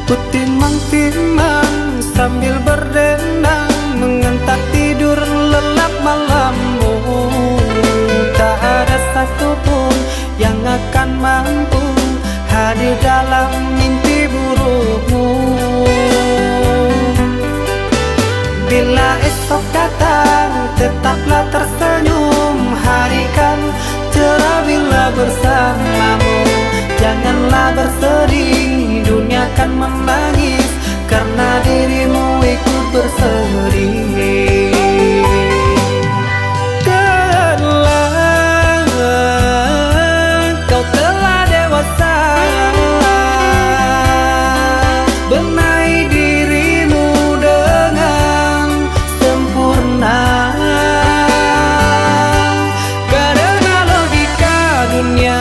Ku timang-timang sambil berdendang, mengentak tidur lelap malammu. Tak ada satupun yang akan mampu hadir dalam mimpi burukmu. Bila esok datang, tetaplah tersenyum. Hari kan cerah bila bersamamu. Janganlah bersedih, dunia kan menangis karena dirimu ikut bersedih. Kau telah dewasa, benahi dirimu dengan sempurna. Karena logika dunia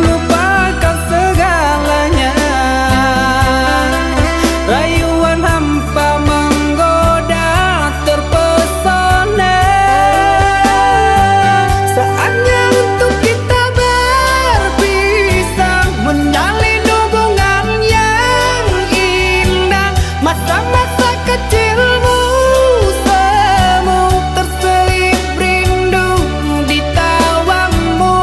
lupakan segalanya. Rayuan hampa menggoda terpesona. Saatnya untuk kita berpisah, menjalin hubungan yang indah. Masa-masa kecilmu semu terselip rindu di tawamu.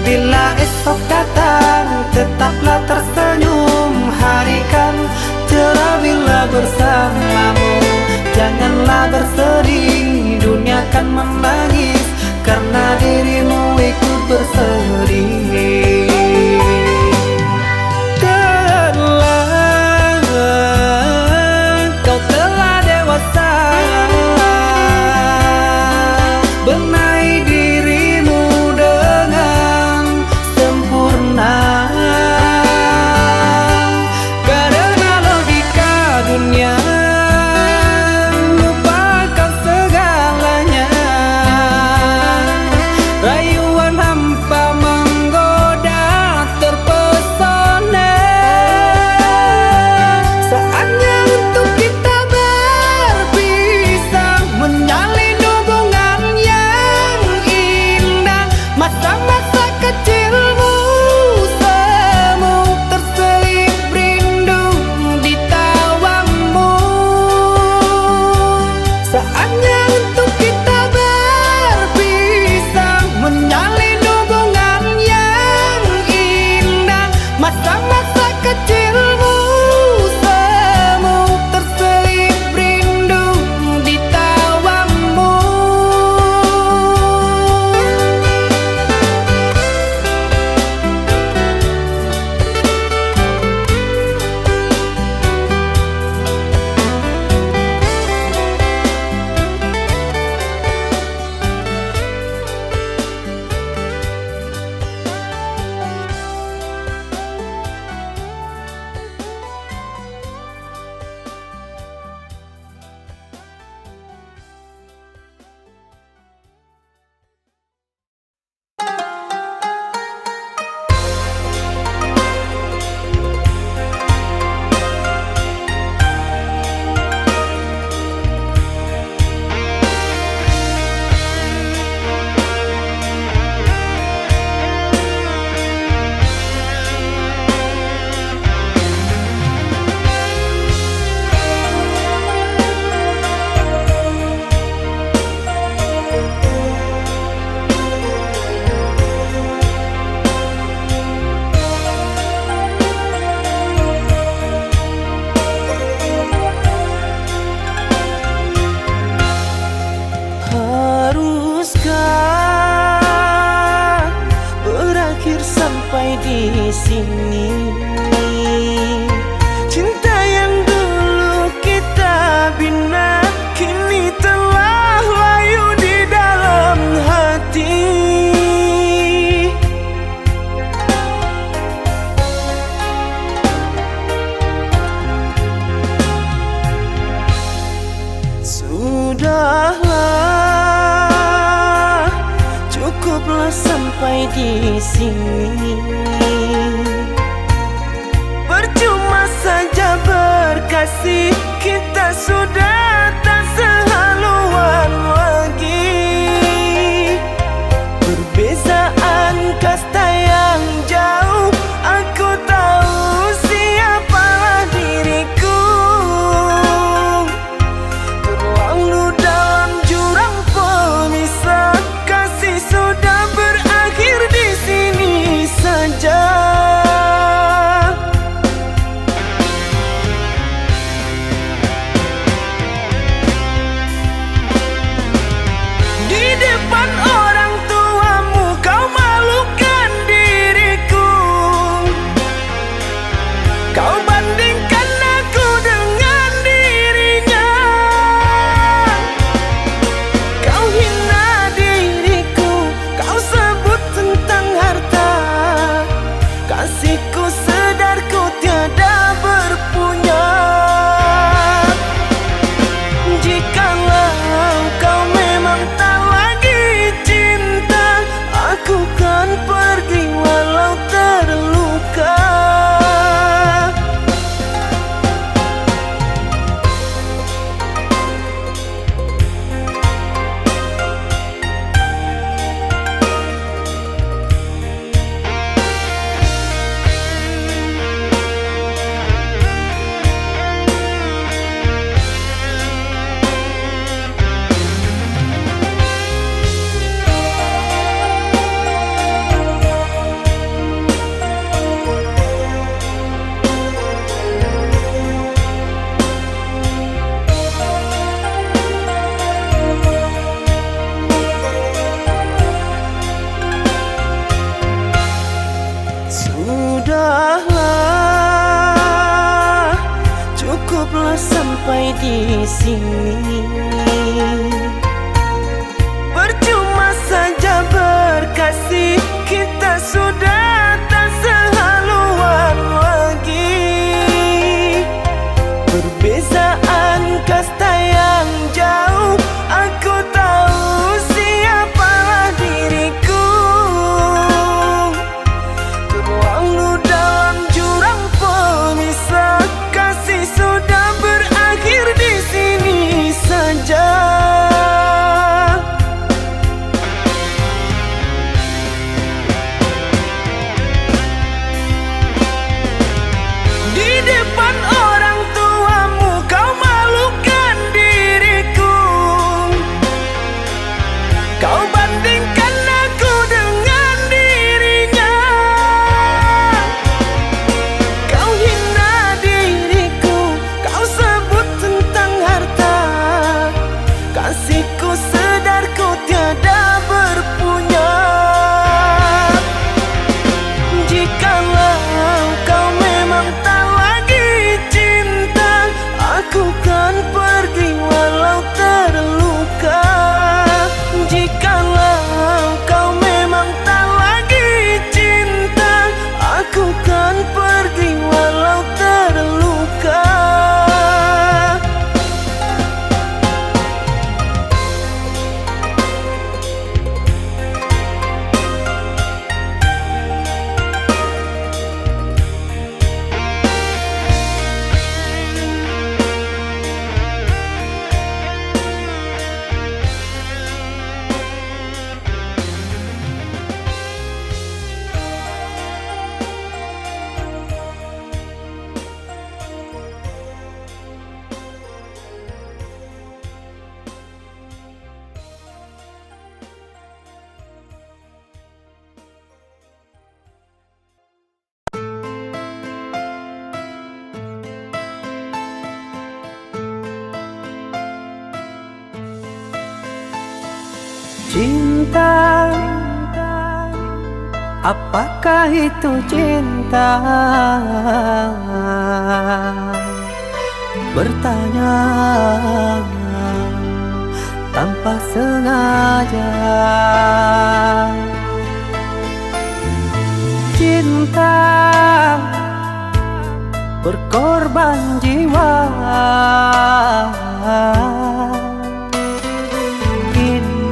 Bila esok datang, tetaplah tersenyum. Hari kan cerah bila bersamamu. Janganlah bersedih, dunia kan menangis karena dirimu ikut bersedih. Kau telah dewasa, benahi dirimu dengan sempurna. Karena logika dunia lupakan segalanya. Rayuan hampa menggoda terpesona. Saatnya untuk kita berpisah, menjalin hubungan yang indah. Masa-masa kecilmu semu terselip rindu di tawamu. Saatnya untuk kita berpisah, menjalin hubungan yang indah. Masa-masa kecilmu semu terselip rindu di tawamu. Haruskah berakhir sampai di sini? Cinta yang dulu kita bina kini telah layu di dalam hati. Sudahlah, cukuplah sampai di sini. Percuma saja berkasih, kita sudah tak sehaluan lagi. Perbezaan kasta yang jauh, aku tahu siapalah diriku. Terlalu dalam jurang pemisah, kasih sudah berakhir di sini saja. Di depan orang tuamu kau malukan diriku. Kau bandingkan aku dengan dirinya. Kau hina diriku, kau sebut tentang harta. Kasihku sedar ku tiada berpunya. Jikalau kau memang tak lagi cinta, aku kan pergi walau terluka. Sudahlah, cukuplah sampai di sini. Percuma saja berkasih, kita sudah tak sehaluan lagi. Perbezaan kasta yang jauh, aku tahu siapalah diriku. Terlalu dalam jurang pemisah, kasih sudah berakhir di sini saja. Di depan orang tuamu kau malukan diriku. Kau bandingkan aku dengan dirinya. Kau hina diriku, kau sebut tentang harta. Kasihku sedar ku tiada berpunya. Jikalau kau memang tak lagi cinta, aku kan pergi walau terluka. Jikalau kau memang tak lagi cinta, aku kan pergi walau terluka. Cinta, apakah itu cinta? Bertanya tanpa sengaja. Cinta berkorban jiwa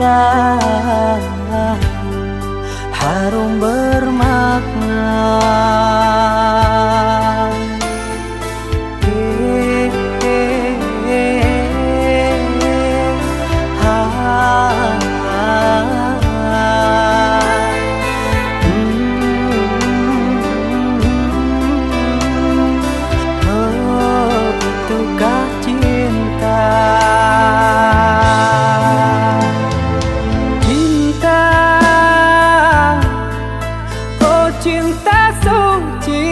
indah, harum bermakna. Betulkah cinta? Cinta, oh cinta suci,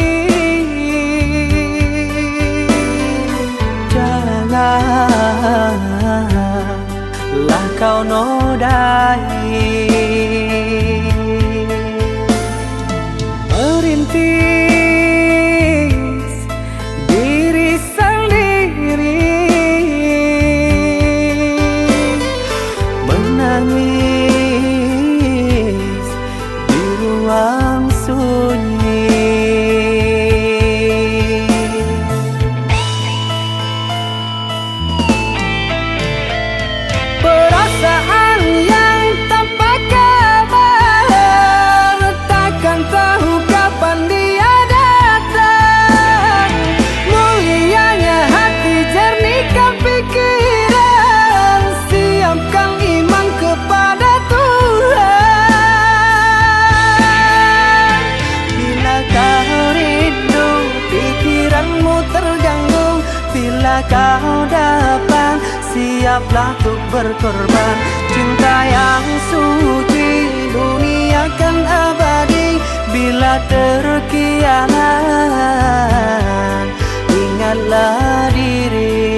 janganlah kau nodai, merintis diri sendiri, menangis di ruang sunyi. Perasaan yang tanpa kabar, takkan tahu kapan dia datang. Mulianya hati, jernihkan pikiran, siapkan iman kepada Tuhan. Bila kau rindu, pikiranmu terganggu, bila kau datang, siaplah untuk berkorban. Cinta yang suci, dunia kan abadi. Bila terkianan, ingatlah diri.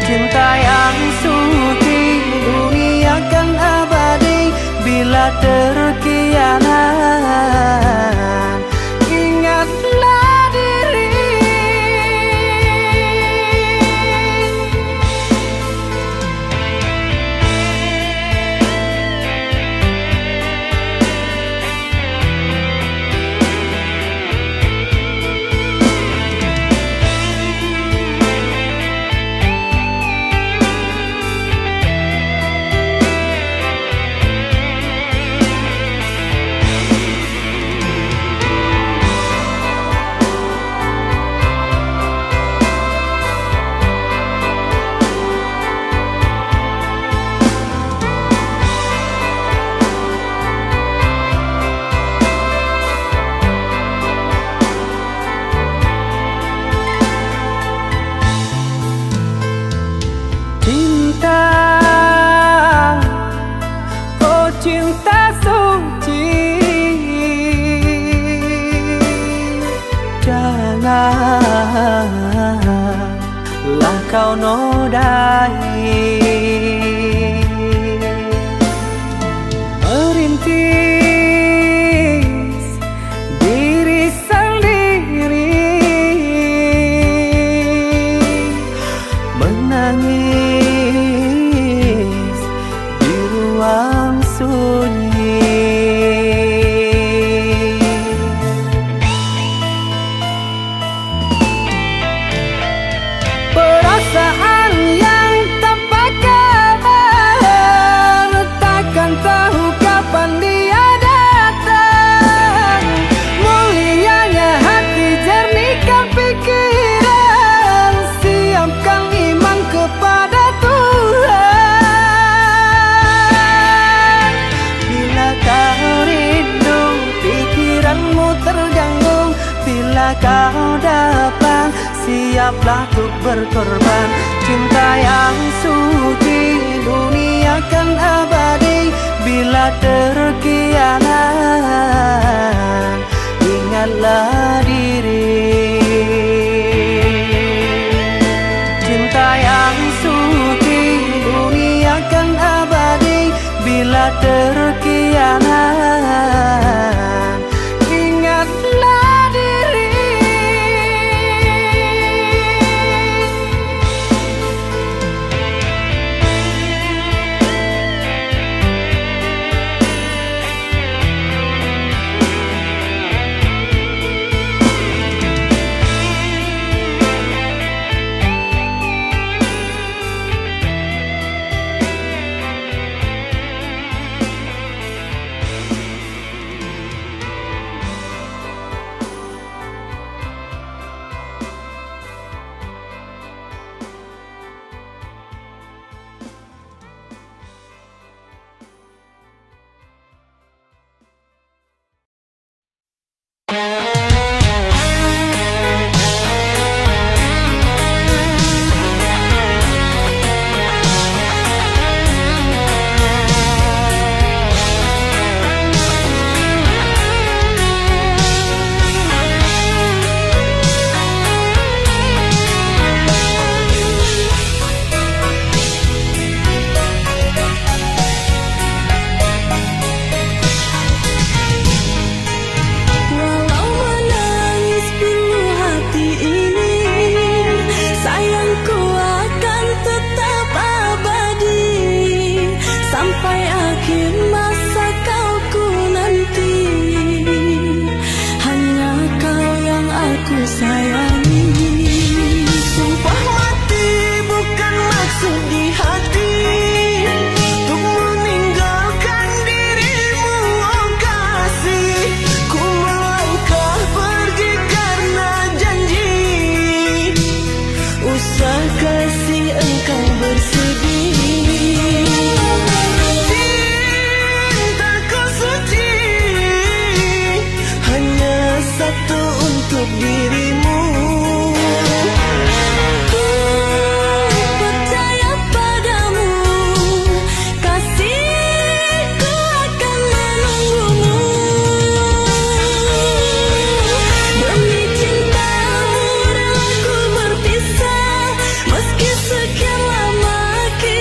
Cinta yang suci, dunia kan abadi. Bila terkianan, ingatlah diri. Cinta, oh cinta suci, janganlah kau nodai, merintis diri sendiri, menangis di ruang sunyi. Perasaan yang tanpa kabar, takkan tahu kapan dia datang. Mulianya hati, jernihkan pikiran, siapkan iman kepada Tuhan. Bila kau rindu, pikiranmu terganggu, bila kau datang, siaplah untuk berkorban. Cinta yang suci, dunia kan abadi. Bila terkianan, ingatlah diri. Cinta yang suci, dunia kan abadi. Bila terkianan, ingatlah diri. sedih hati untuk meninggalkan dirimu, oh kasih. Ku melangkah pergi karena janji, usah kasih engkau bersedih. Cintaku suci hanya satu untuk dirimu. Ku percaya padamu, kasihku akan menunggumu. Demi cintamu rela ku berpisah, meski sekian lama kita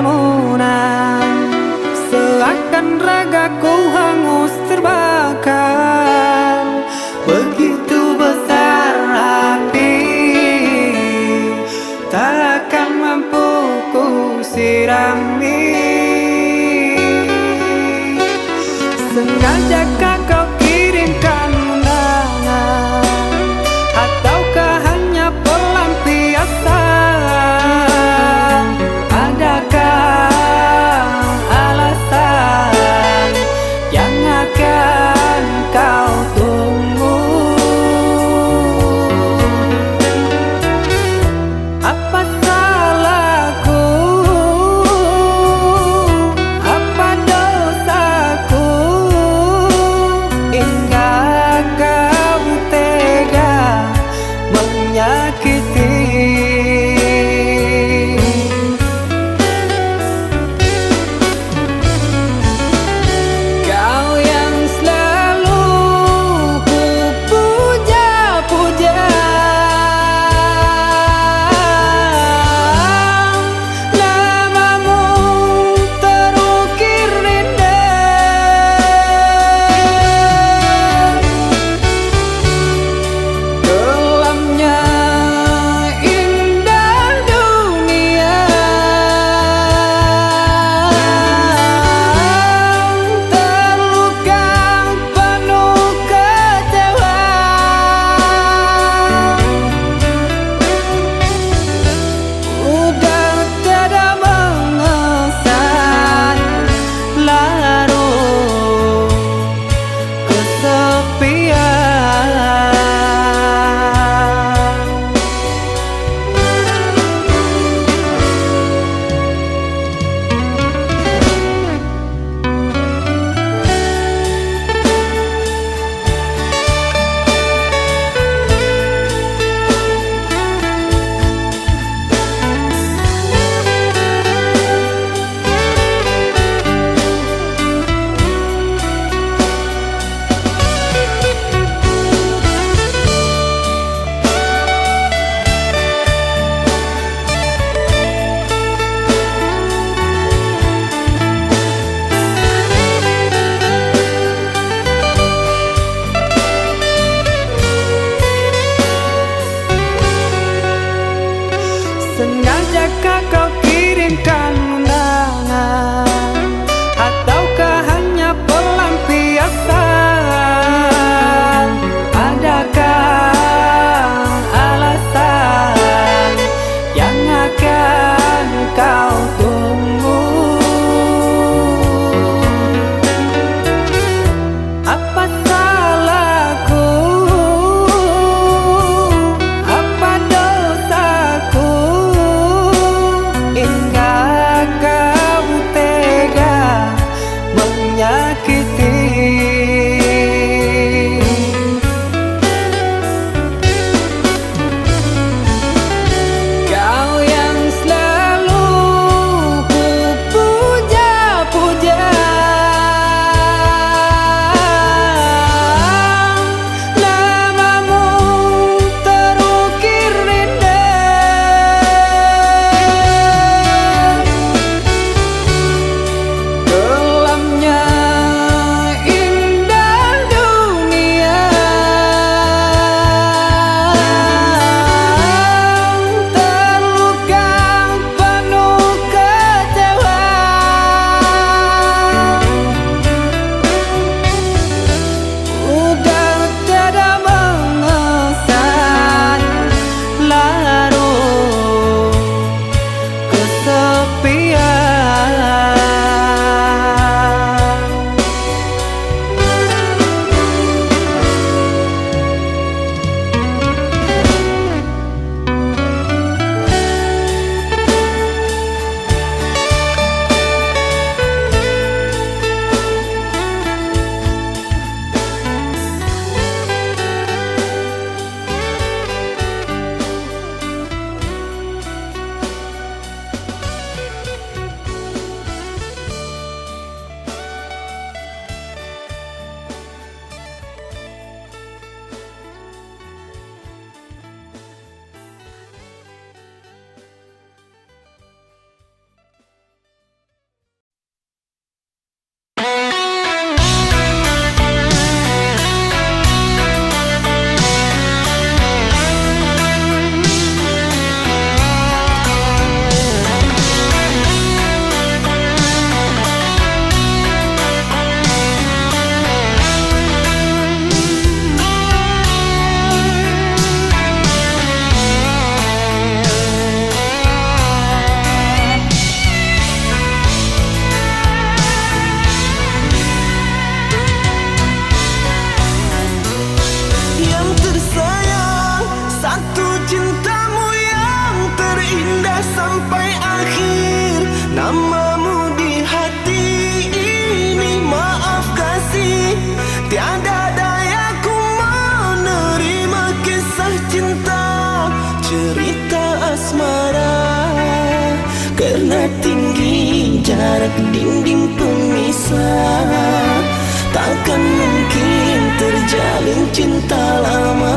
lamunan, seakan ragaku hangus terbakar. Begitu besar api, takkan mampu ku sirami. Sengajakah kau kirimkan undangan, ataukah hanya pelampiasan? Adakah alasan yang akan kau tunggu? Apa salahku? Apa dosaku? Hingga kau tega menyakiti. Kau yang selalu ku puja-puja, namamu terukir indah. Kelamnya indah dunia, terluka penuh kecewa. Udah tiada mengesan, larut kesepian. jarak dinding pemisah, takkan mungkin terjalin cinta lama.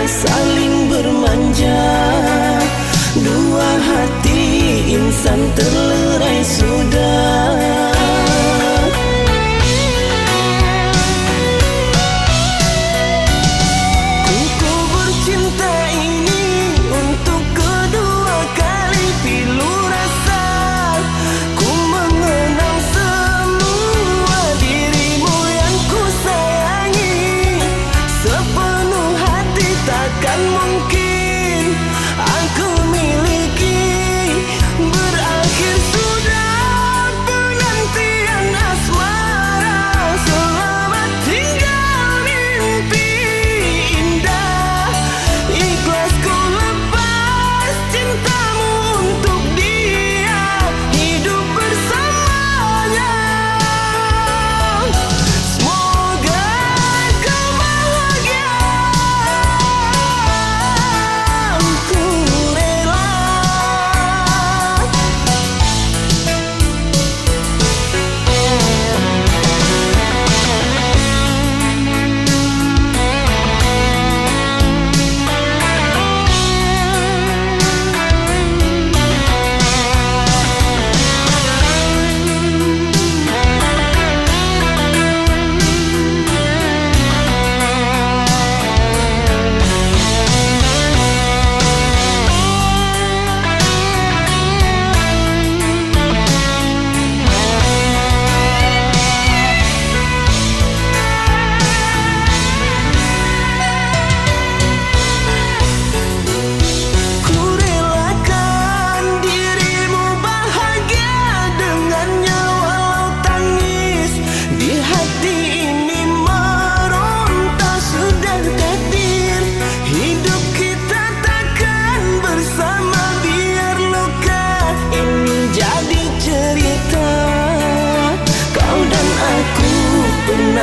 Saling bermanja, dua hati insan terlerai sudah. Ku bercinta ini untuk kedua kali, pilu rasa ku mengenang semua dirimu yang ku sayangi. Sepenuh hati takkan mungkin aku miliki. Berakhir sudah penantian asmara, selamat tinggal mimpi indah. Ikhlas ku lepas cintamu untuk dia, hidup bersamanya. Semoga kau bahagia.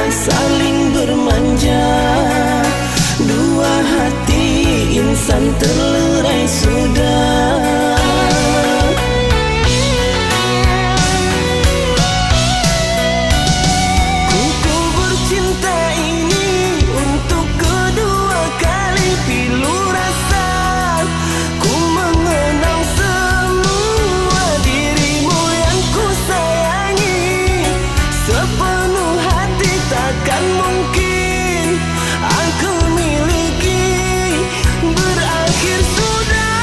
Saling bermanja, dua hati insan terlerai sudah. Ku bercinta ini untuk kedua kali, pilu rasa ku mengenang semua dirimu yang ku sayangi. Sepenuh hati takkan mungkin aku miliki. Berakhir sudah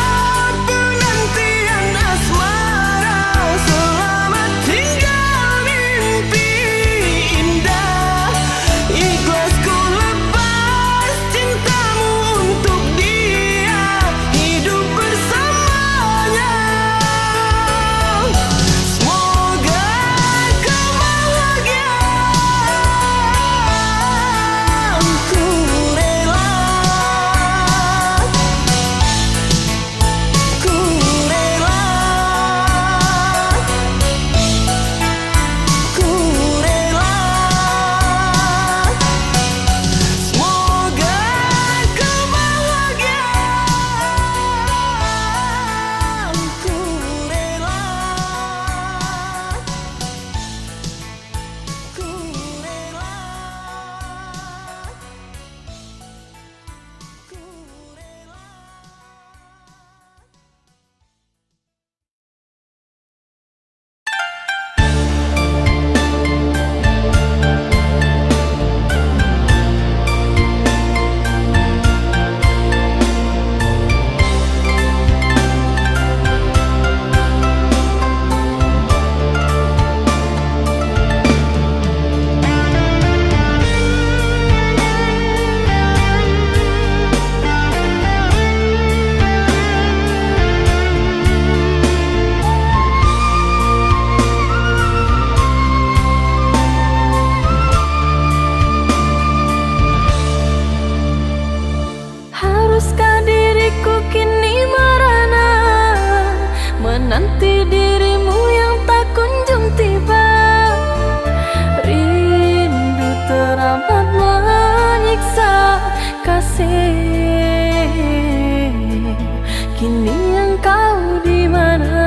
Kini engkau di mana?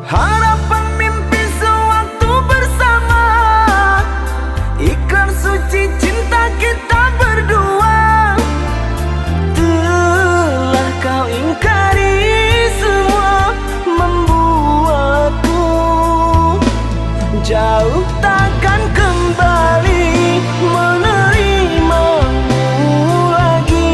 Harapan mimpi sewaktu bersama, ikrar suci cinta kita berdua. Telah kau ingkari semua, membuatku jauh takkan kembali menerimamu lagi.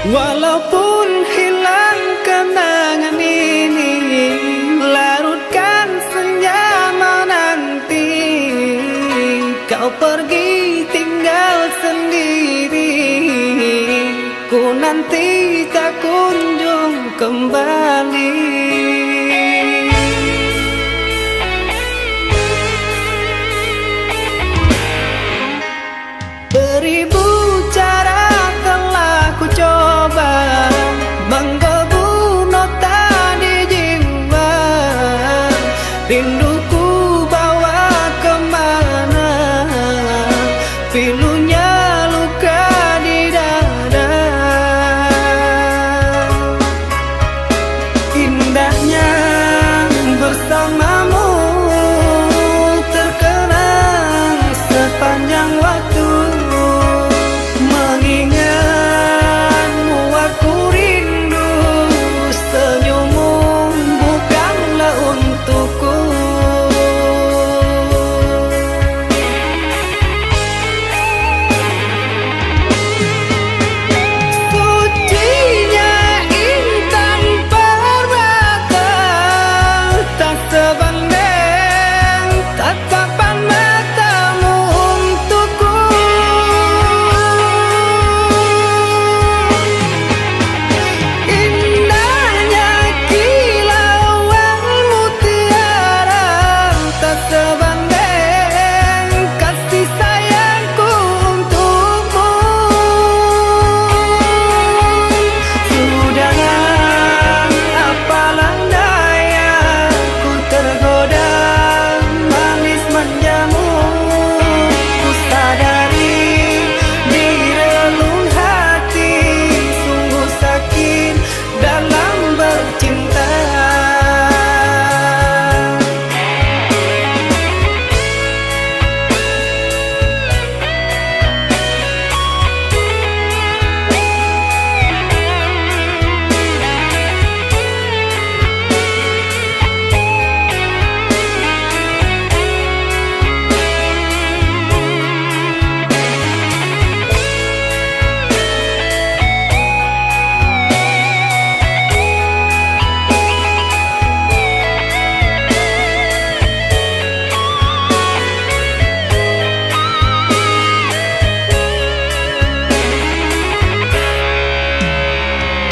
Walaupun hilang kenangan ini, larutkan senja menanti. Kau pergi tinggal sendiri, ku nanti tak kunjung kembali. Beribu cara telah ku coba menggebu nota di jiwa. Rinduku bawa kemana, pilunya luka di dada. Indahnya bersamamu terkenang sepanjang waktu.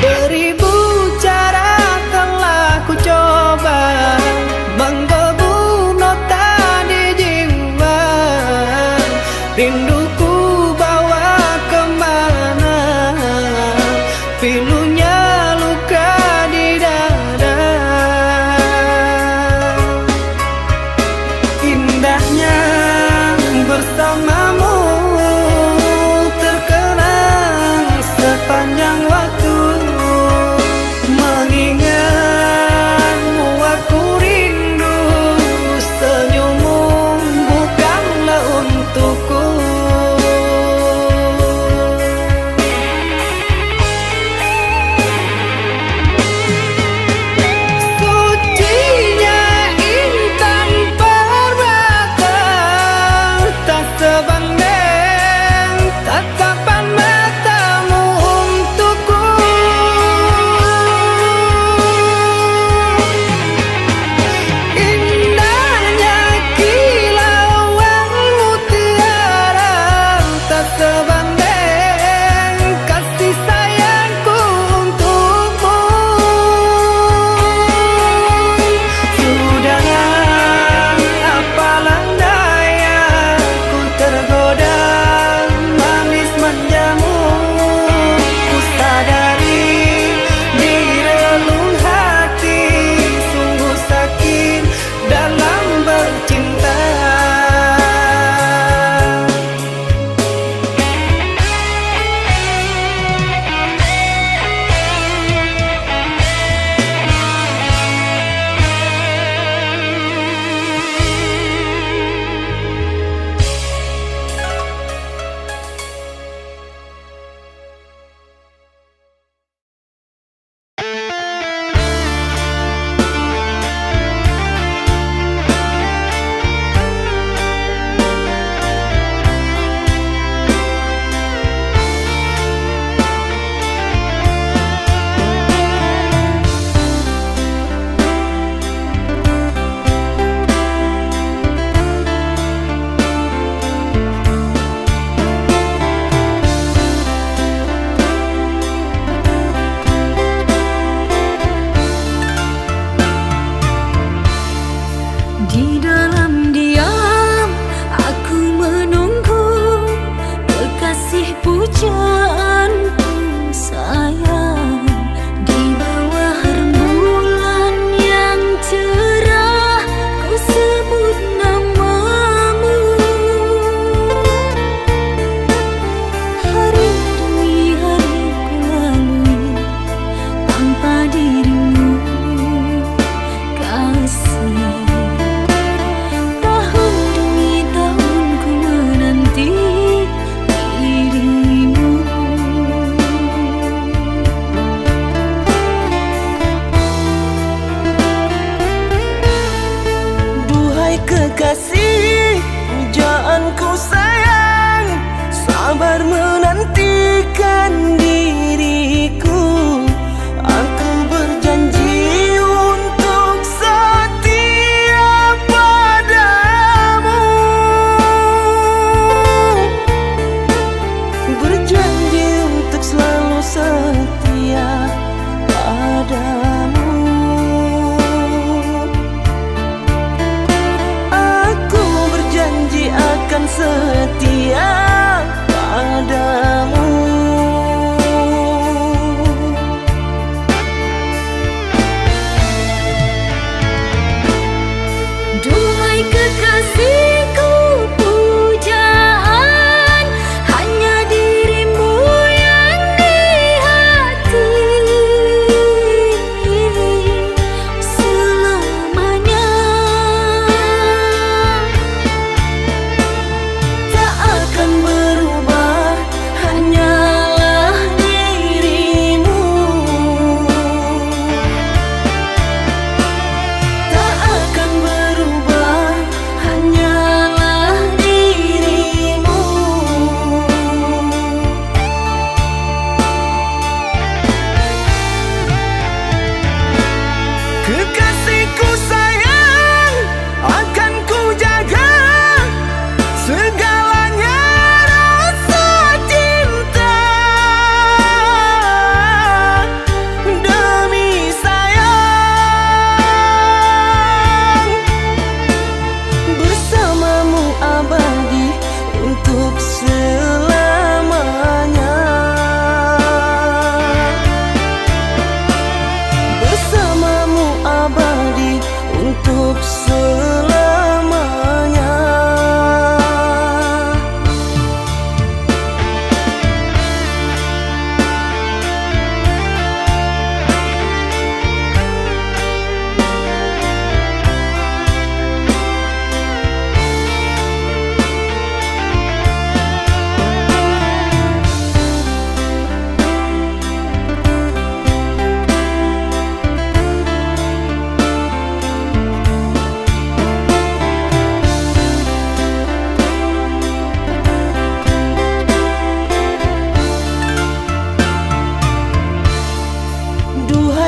Beribu cara telah ku coba menggebu nota di jiwa. Rinduku bawa kemana, pilunya luka di dada. Indahnya bersamamu terkenang sepanjang waktu. Mengingatmu aku rindu, senyummu bukanlah untukku.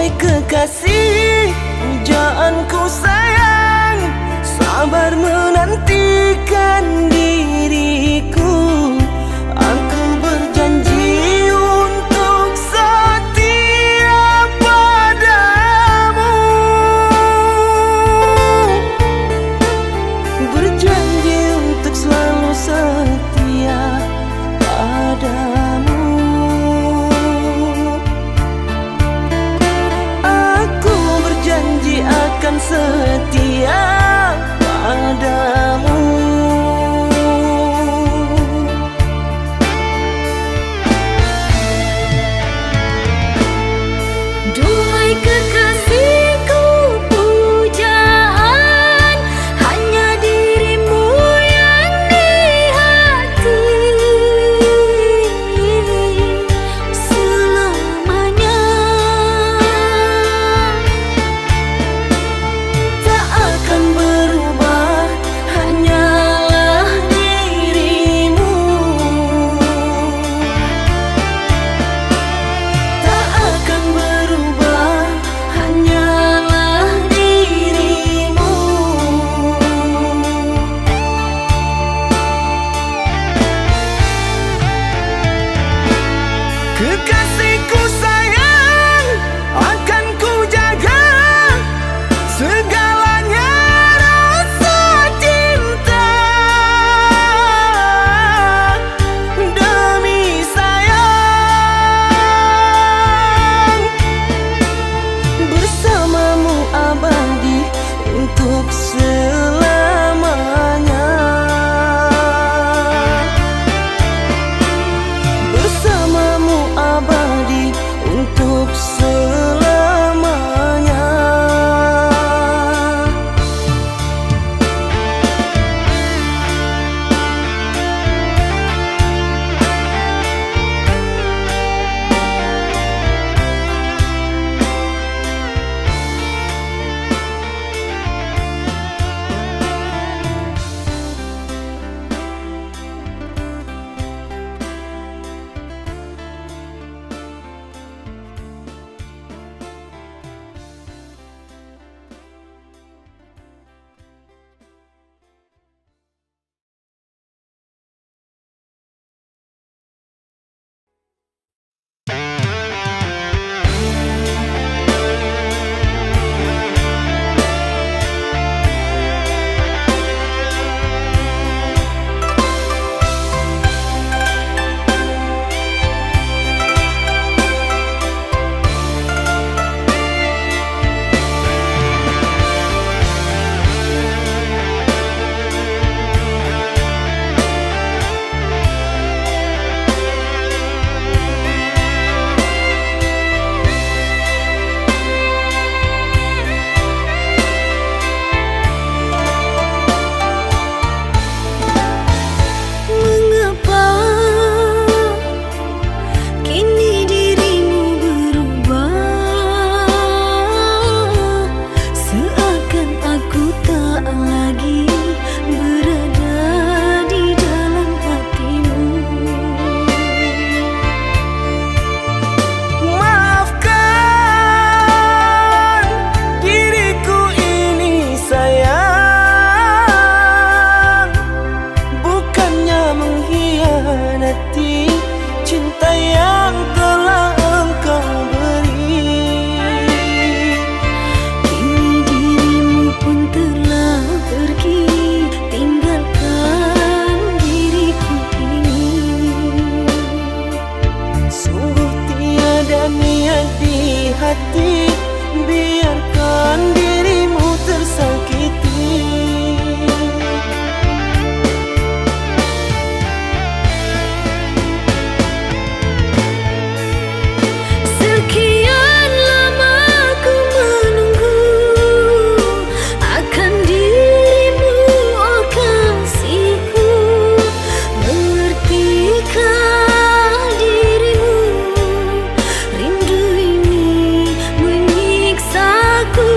Duhai kekasih, pujaanku sayang, sabar menantikan diriku. Aku berjanji untuk setia padamu, berjanji untuk selalu setia padamu. Aku berjanji akan setia padamu. Duhai kekasihku, pujaan hanya dirimu yang di hati selamanya. Tak akan berubah, hanyalah dirimu. Tak akan berubah, hanyalah dirimu. Kekasihku sayang, akan ku jaga segalanya rasa cinta. Demi sayang, bersamamu abadi untuk selamanya. Bersamamu abadi untuk selamanya. Mengapa kini dirimu berubah, seakan aku tak lagi berada di dalam hatimu. Maafkan diriku ini sayang, bukannya mengkhianati cinta yang telah engkau beri. Kini dirimu pun telah pergi, tinggalkan diriku ini. Sungguh tiada niat di hati, biarkan dirimu tersakiti. Sekian lama ku menunggu akan dirimu, oh kasihku. Mengertikah dirimu, rindu ini menyiksaku.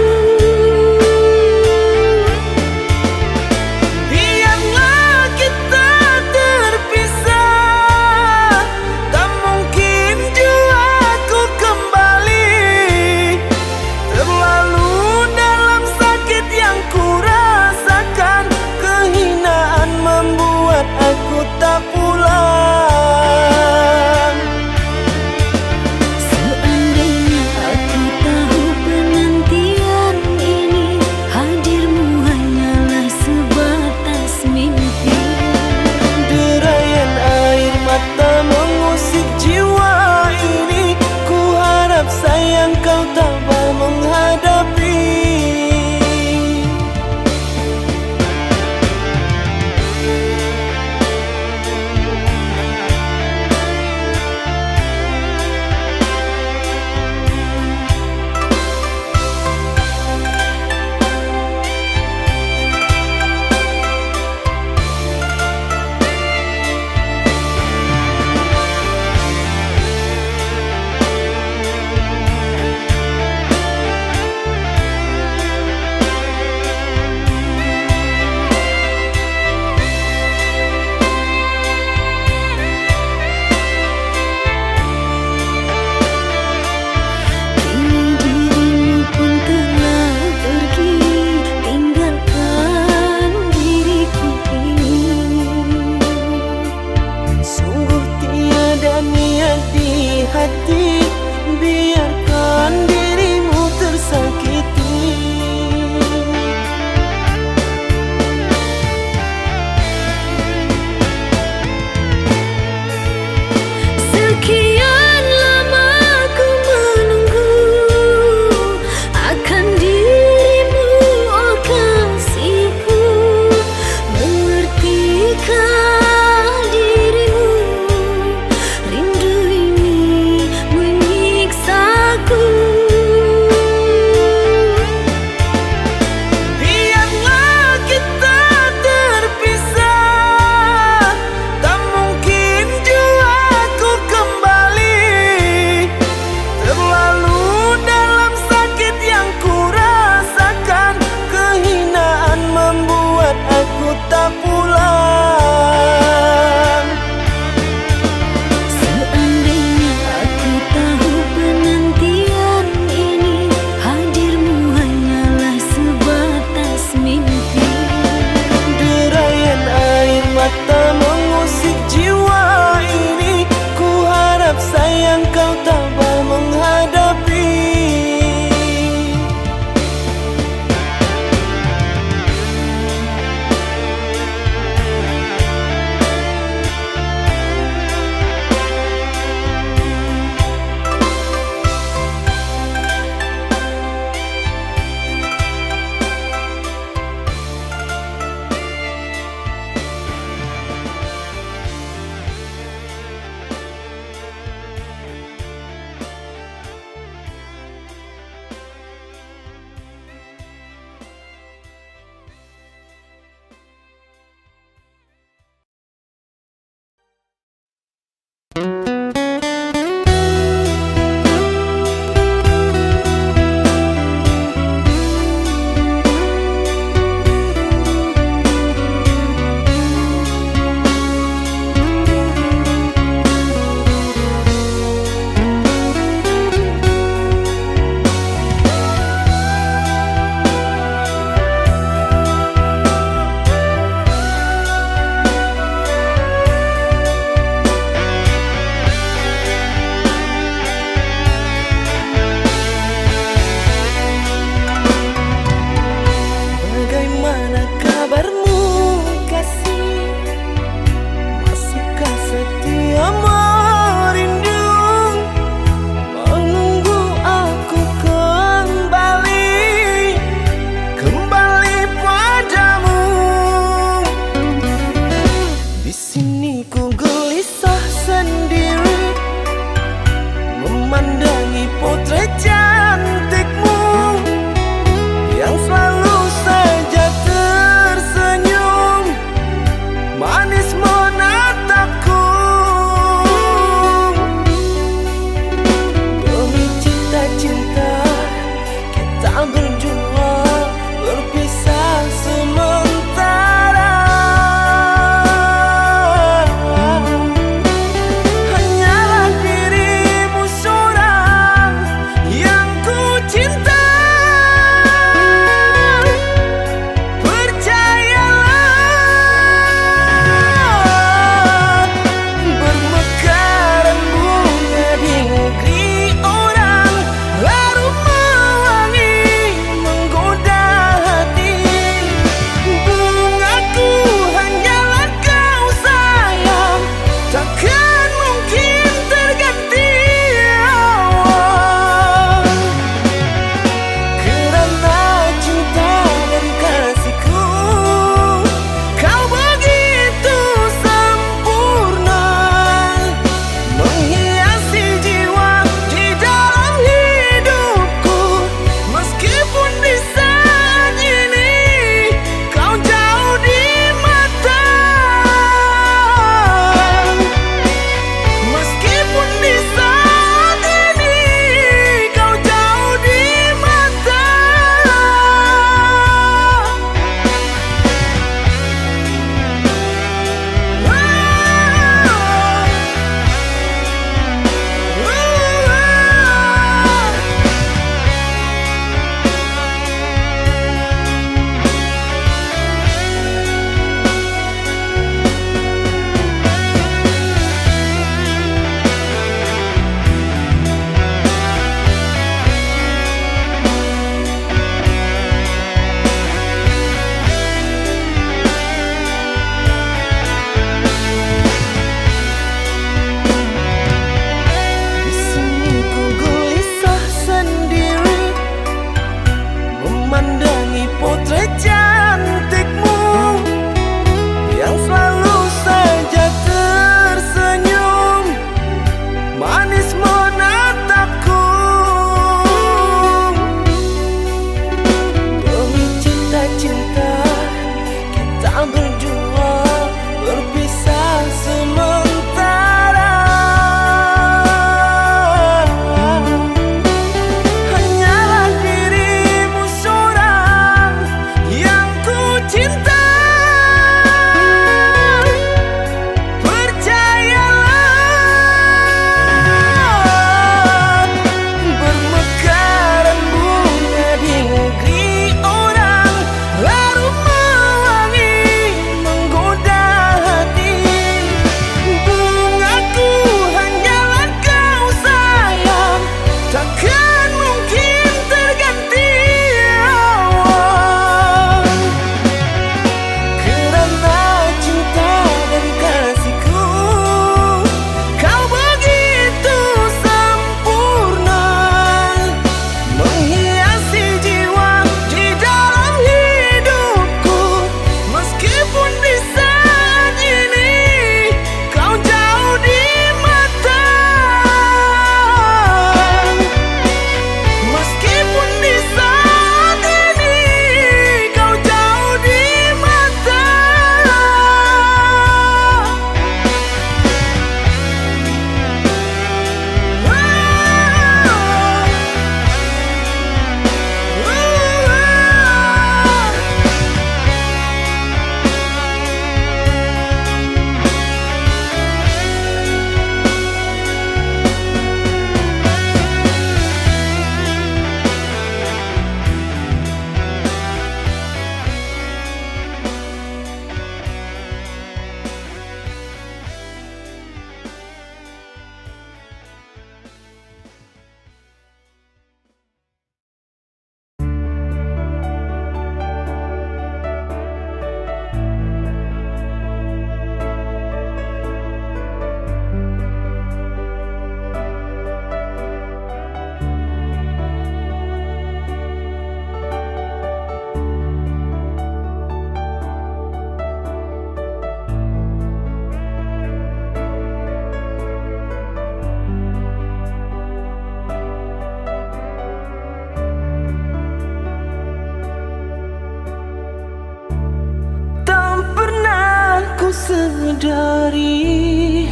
sadari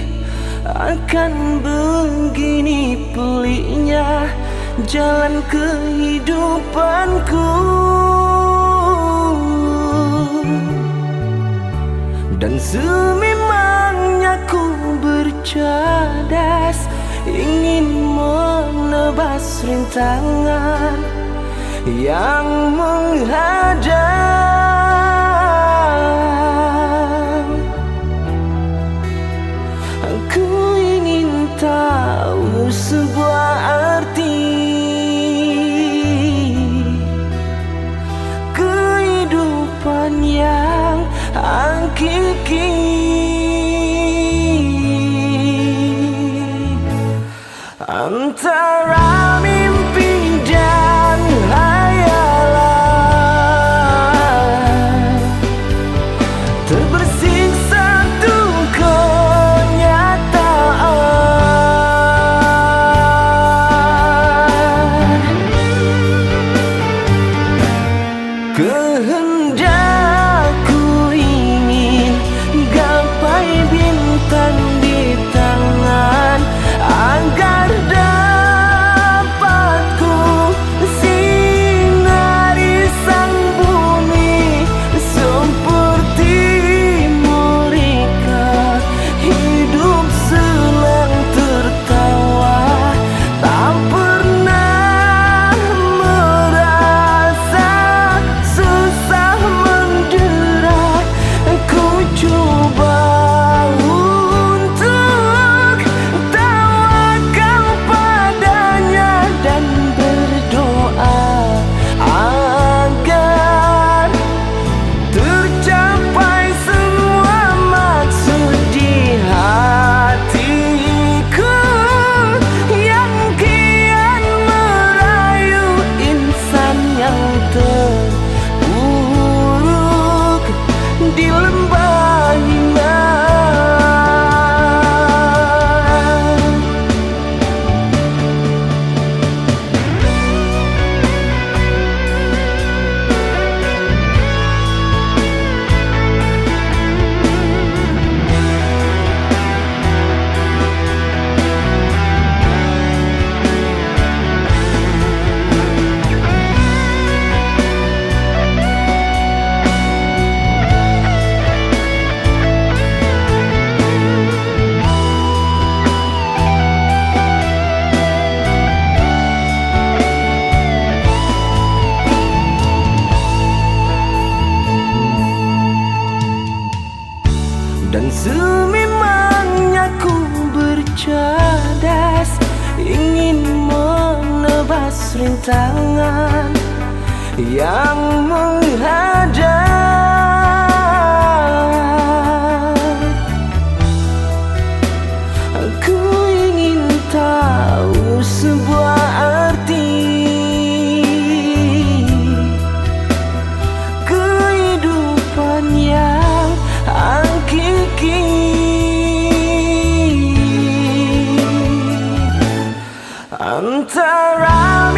akan begini peliknya jalan kehidupanku. Dan sememangnya ku bercadas, ingin menebas rintangan yang menghadang. Aku ingin tahu sebuah arti kehidupan yang hakiki, antara mimpi dan hayalan, terbersih satu kenyataan. Kehendakku ingin gapai bintang di tangan, agar dapat ku sinari sang bumi seperti mereka, hidup senang tertawa, tak pernah merasa susah mendera. Ku coba untuk tawakal padanya dan berdoa agar tercapai semua maksud di hatiku yang kian merayu insan yang terpuruk di lembah hina. Dan sememangnya ku bercadas, ingin menebas rintangan yang menghadang. Aku ingin tahu sebuah arti kehidupan yang hakiki, antara